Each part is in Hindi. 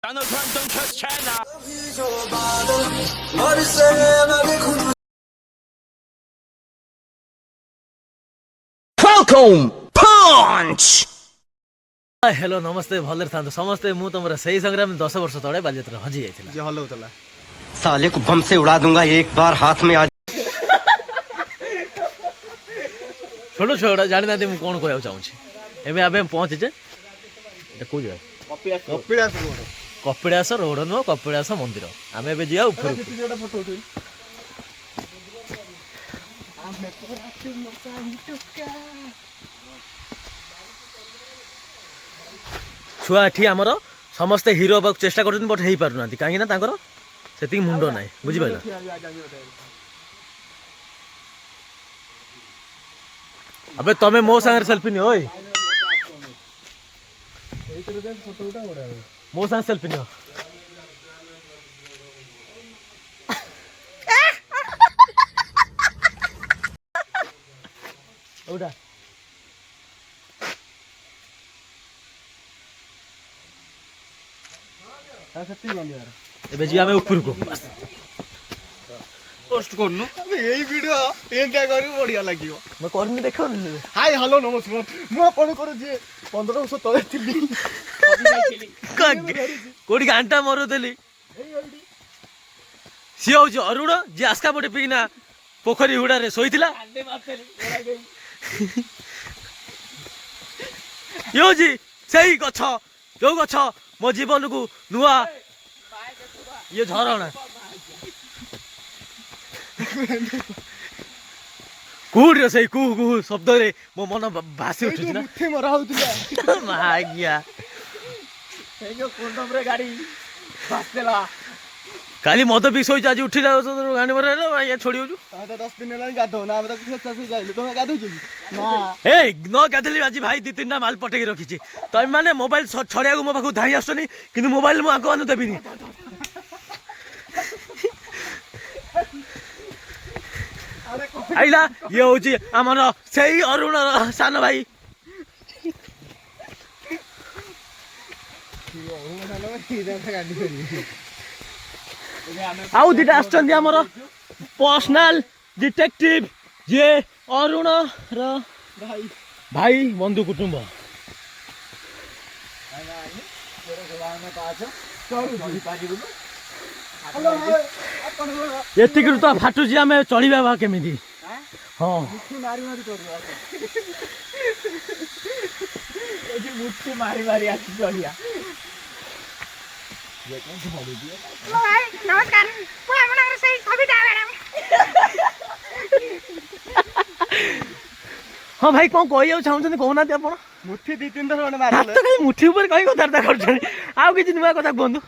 Donald Trump don't trust China. Falcon punch. Hello नमस्ते भलर था समस्ते मु तुम सही संग्राम 10 वर्ष तले बालियात्रा हजी जाइथिला जे हलौतला साले को बम से उड़ा दूंगा एक बार हाथ में आ छोटो छोटा जानि ना मु कोन कहया चाहू छी एबे आबे पहुंचे जे को जे कपिलास रोड कपिलास रोड नो कपिलास मंदिर आमे एबे जिया ऊपर फोटो उठै छुआ एठी हमर समस्ते हीरो हबक चेष्टा करछन बट हेई पारु नांती काहे ना तांकर सेति मुंडो नाही बुझि पाइला अबे तमे मो संगे सेल्फी नि ओय मो संगे सेल्फी नि ओडा एबे जी आमे ऊपर को बस पोस्ट करनु अबे एई वीडियो एंटा करी बढ़िया लागियो मैं करनी देखो हाय हेलो नमस्कार मु अपन करू जे 15 वर्ष तले थिली कोडी घंटा मरो देली सी हो जो अरुण जे आस्का पटे पिना पोखरी हुडा रे सोइथिला यो जी सही गछ जो गछ मो जीवन को नुआ ये झरणा कुड सही कुहु कुहु शब्द रे मो मन भासी उठुछ ना मुठे मरा होतिला मागिया हेगो कोंडम रे गाड़ी बासला काली मद भी सोई आज उठिला गाड़ी मरे ये छोड़ी होजु ता 10 दिन लाइन गाधो ना हम तो कुछ जाइले तो गाधो छी ना ए न गाधली आज भाई 2-3 माल पटेकी रखिछि तय माने मोबाइल छड़िया को मो पाखु धाई आसनी किंतु मोबाइल मो आको अनु देबिनी आइला ये होची हमर सही अरुण सान भाई आउ दिटा आछन हमर पर्सनल डिटेक्टिव जे अरुण र भाई भाई बंधु कुटुंब एतिक तो फाटुची आम चढ़ा बा केमी हाँ मुठी मारी मारी आसी चढ़िया नमस्कार सही कविता मैडम हाँ भाई कौन कह चाहते कहना आप मुठी 2-3 थर हाथ तो कहीं मुठी ऊपर कहीं कथबार्ता कर किसी नुआ कथा कहतु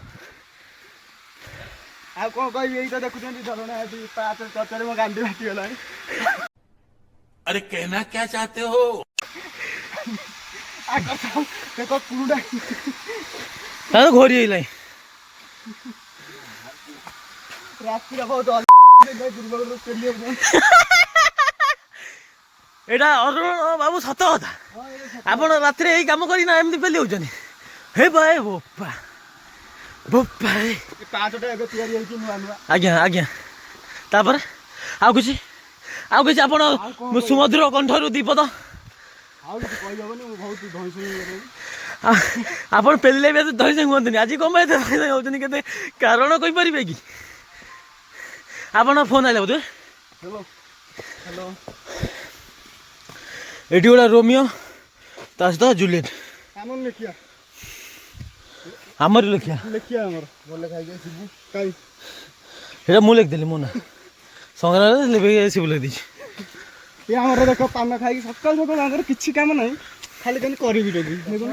आ कौन कह यही तो देखुଛନ୍ତି धरणा आदि पाच चचरे मो गांडी बाटी गलानी अरे कहना क्या चाहते हो? आ कथा देखो कुंडा तो घोरी लाई रात्रि रे बहुत दुर्बल रूप के लिए एटा अरुण बाबू सत कथा आपण रात काम करना एमती पेली होनी हे बाए बोपा बोपा पांचटा एबे तयारी होई कि नुआ नुआ आज्ञा आज्ञा तापर आउ किछि आपण सुमधुर कंठरू दीपद आउ कि कहि हबनी मु बहुत धइसई करे आपण पेले बे धइसई हुंतनी आज कम बे धइसई होतनी केते कारण कहि परिबे कि आपण फोन आइले बोधे हेलो हेलो एटी गोटा रोमियो ता सहित जूलियट हमन लिखिया हमर लिखिया हमर बोले खाइ के सिबु काई एटा मु लिख देली मु ना संग्रहालय लेबे सिबु लिख दी ये हमर देखो पान खाइ के सकाल सकाल हमर किछि काम नै खाली कनी करबी लगी देखो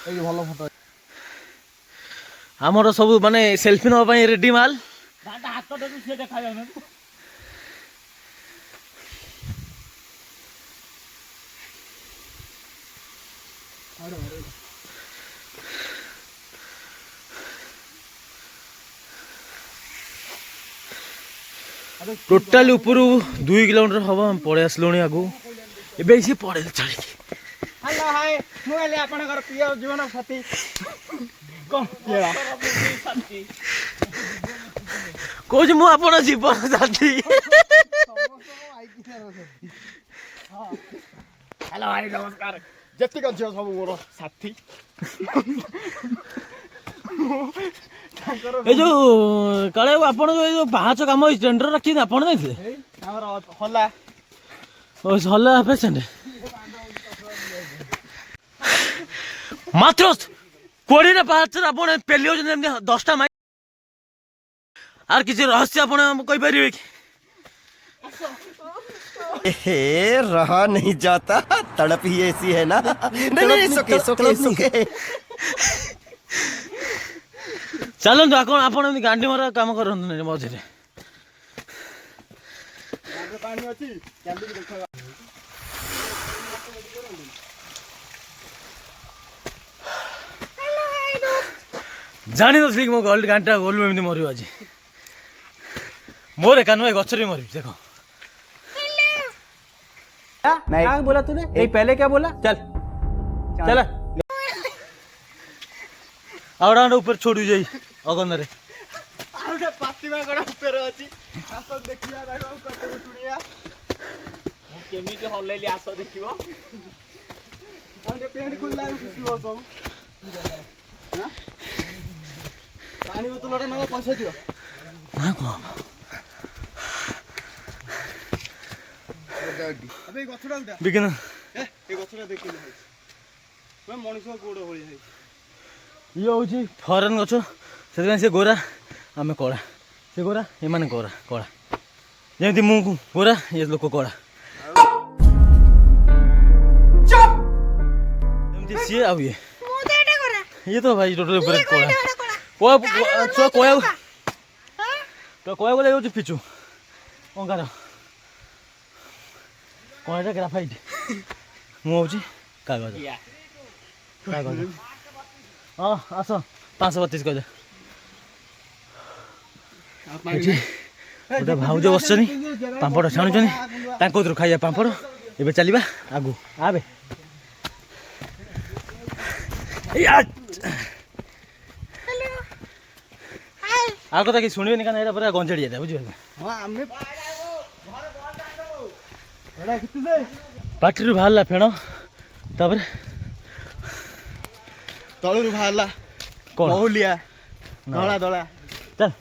ए भलो फोटो हमर सब माने सेल्फी न पई रेडी माल हाथ तो से देखा जाय ଟୋଟାଲି ଉପରୁ 2 କିଲୋମିଟର ହବ ଆମେ ପଳେଇ ଆସିଲୁଣି ଆଗକୁ। ଏବେ ସେ ପଳେଇଲେ ଛାଡ଼ିକି। ହ୍ୟାଲୋ ହାଏ, ମୁଁ ହେଲି ଆପଣଙ୍କର ପ୍ରିୟ ଜୀବନ ସାଥୀ। କଣ କହୁଛି ମୁଁ ଆପଣ ଜୀବନ ସାଥୀ। ହ୍ୟାଲୋ ଭାଇ ନମସ୍କାର। ଯେତିକ ଝିଅ ସବୁ ମୋର ସାଥୀ। ଏ ଯୋଉ କାଳେ ଆପଣ ଏ ଯୋଉ ପାହାଚ କାମ ହେଇଛି ଟେଣ୍ଡର ରଖିଛନ୍ତି ଆପଣ ଯାଇଥିଲେ? ଆମର ହଲା ହଲା ପେସେଣ୍ଟ ମାତ୍ର 20ଟା ପାହାଚରେ ଆପଣ ପେଲି ହଉଛନ୍ତି ଏମିତି 10ଟା ମାଇଲ। আর কিছু রহস্য ଆପଣ କହିପାରିବେ କି? रहा नहीं जाता, तड़प ही ऐसी है ना। नहीं नहीं, सोके सोके सोके। ଚାଲନ୍ତୁ ଆପଣ ଏମିତି ଗାଣ୍ଡି ମରା କାମ କରନ୍ତୁ ନାହିଁ ମଝିରେ। ପାଣି ଅଛି ଜାଣିନଥିଲି କି ମୋ ଗାଣ୍ଡିଟା ଗୋଲୁ ଏମିତି ମରିବ ଆଜି। ମୋର ଏକା ନୁହେଁ ଗଛରେ ବି ମରିବି ଦେଖ। नहीं क्या बोला तूने? नहीं पहले क्या बोला? चल चल आवड़ा ऊपर छोड़ जाई अगंदरे आउटे पातिमा गडा ऊपर अछि आसो देखिया देखो कते टुनिया मु केमिति हल्लेली आसो देखिबो आउटे पेंट खुल्ला खुसिबो सब हां पानी बोतलटा नवा पैसा दियो हां को अबे गछडा उडा बिगिन ए गछडा देखिले मैं मनुष्य गोड़ होई है ये हूँ फरेन गछ से गोरा आम कला से गोरा एम गोरा कला जमी मु गोरा ये लोक कला सी आ ये तो भाई टोटल कला कह गले पिचु कंकार कौन ग्राफाइट मुझे कागज कागज हाँ आस 532 कह गोटे भाउज बस पापड़ छाणुचनी खाइबा पापड़ एबे चलिबा आगु आबे आ कथा कि शुणवे क्या यहाँ पूरा गंजाड़ी जाता बुझे पार्टी बाहर फेण तापर तलु बाहरला कौन बहुलिया धला धला चल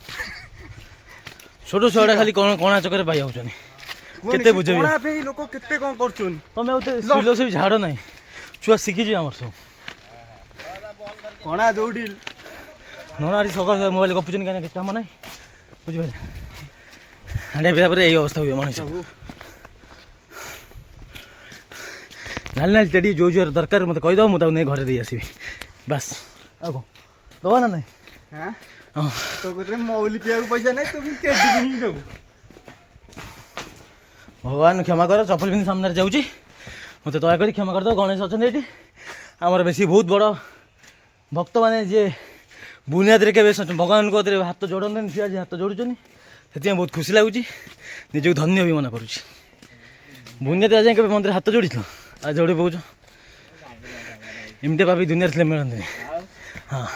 छोट छुआ खाली कणा चक्कर पाई जाऊँ केते बुझेबी कोना पे लोक केते कोन करछुन तमे सिलो से झाड़ ना छुआ शिखी आम सब कोना दौड़ी नना आज सकाल मोबाइल गपुचन कहीं काम ना बुझे हाड़े यही अवस्था हुए मनीष नाली नाली टेडी जो जो दरकार मत कहीद मुझे नहीं घर दे आसबि बस आ दबा ना नहीं हां तो कोते मौली पिया पैसा नहीं तो के दिनी देबो भगवान क्षमा कर चप्पल पिंधि सामने जाऊँगी मत दया कर क्षमा कर दो गणेश अच्छा ये आमर बेसी बहुत बड़ भक्त मैंने जी बुनियाद के भगवान को हाथ जोड़ते सी आज हाथ जोड़ुन से बहुत खुशी लगुच निज धन्य भी मन करुँच बुनियाद आज के मंदिर हाथ जोड़ी आज जोड़ी पाच एमती भाभी दुनिया मिलते हाँ